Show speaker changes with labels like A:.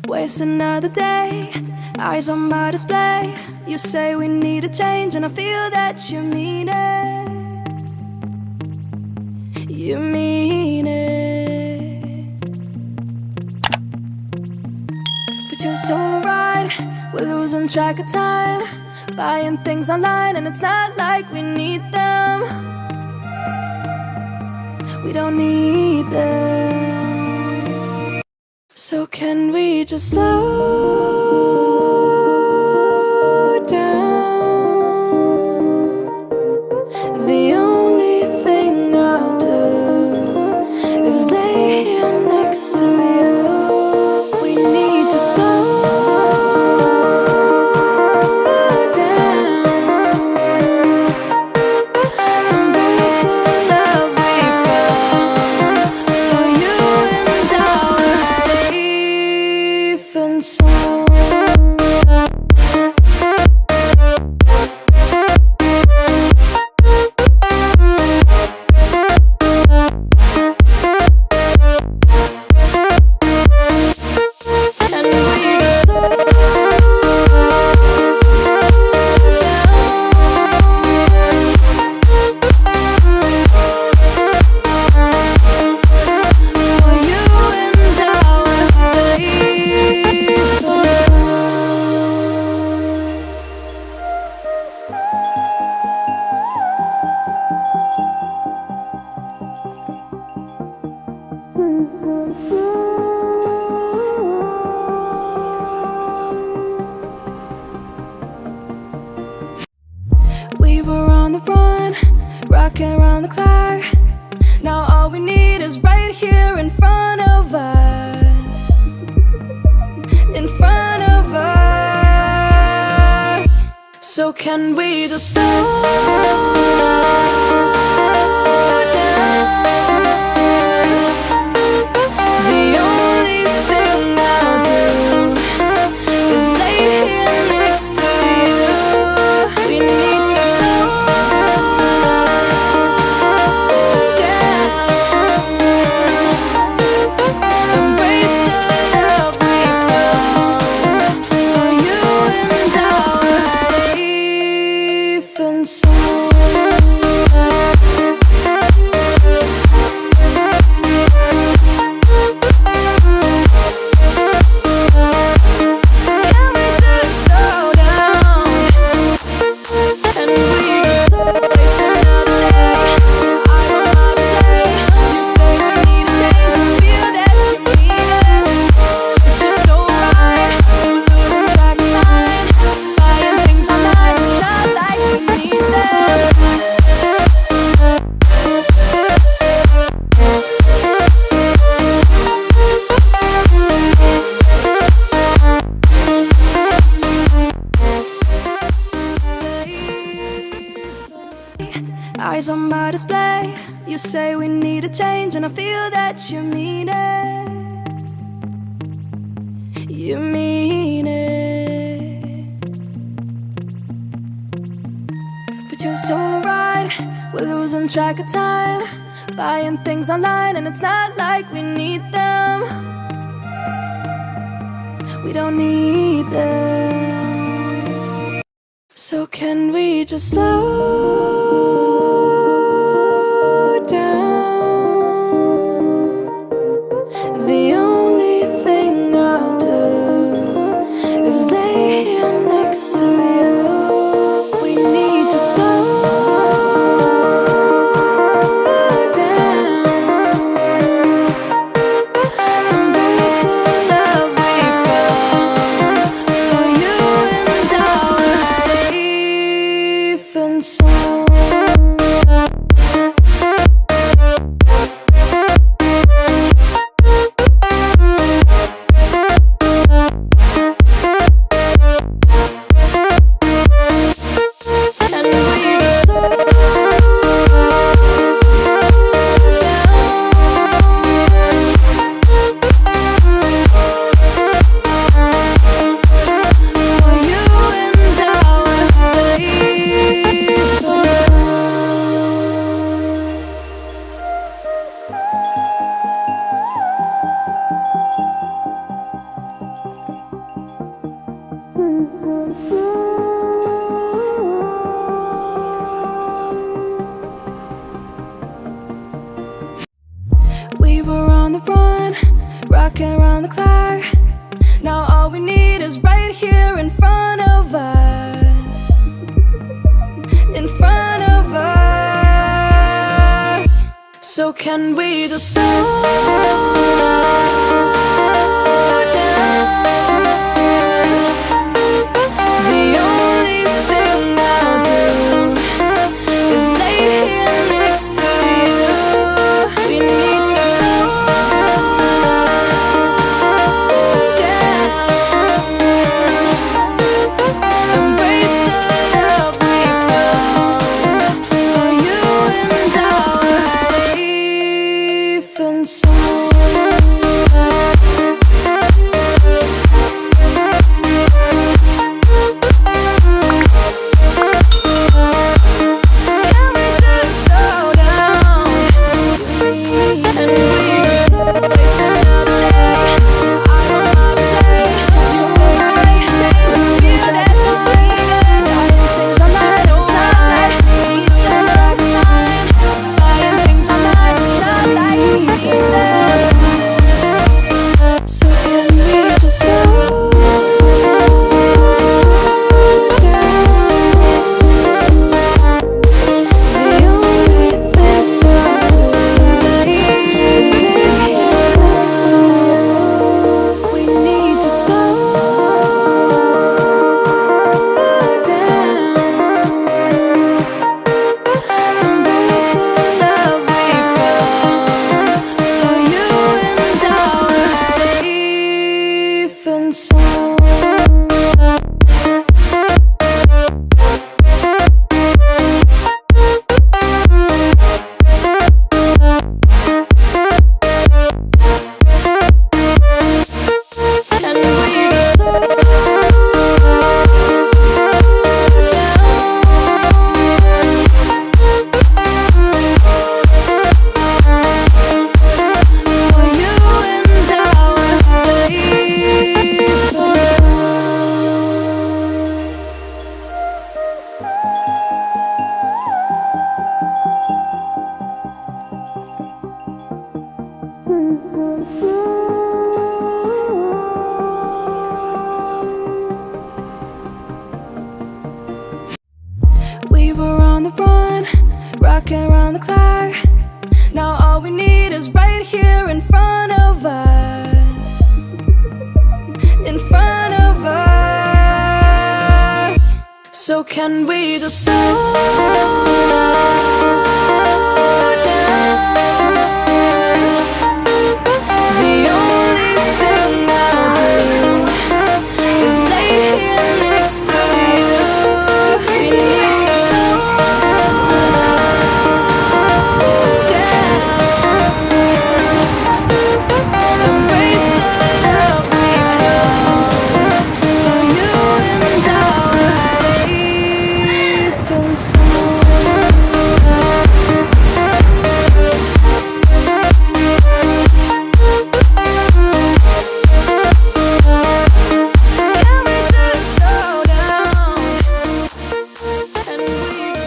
A: Waste another day, eyes on my display. You say we need a change, and I feel that you mean it. You mean it. But you're so right, we're losing track of time, buying things online, and it's not like we need them. We don't need them. So can we just slow down? The only thing I'll do is lay here next to you. We need to slow down, embrace the love we found. For you and I are safe and sound. We were on the run, rocking around the clock. Now all we need is right here in front of us. In front of us. So can we just slow down? The only thing I'll do is lay here next to you. We need to slow down, embrace the love we found. For you and I are safe and sound. Eyes on my display. You say we need a change, and I feel that you mean it. You mean it. But you're so right, we're losing track of time, buying things online, and it's not like we need them. We don't need them. So can we just slow down? The only thing I'll do is lay here next to you. We need to slow down, embrace the love we found. For you and I are safe and sound. rocking around the clock. Now all we need is right here in front of us. In front of us. So can we just slow down? The only thing I'll do is lay here next to you. We need to slow down. Embrace the love we found. For you and I are safe and sound. We were on the run, rocking around the clock. Now all we need is right here in front of us. In front of us. So can we just slow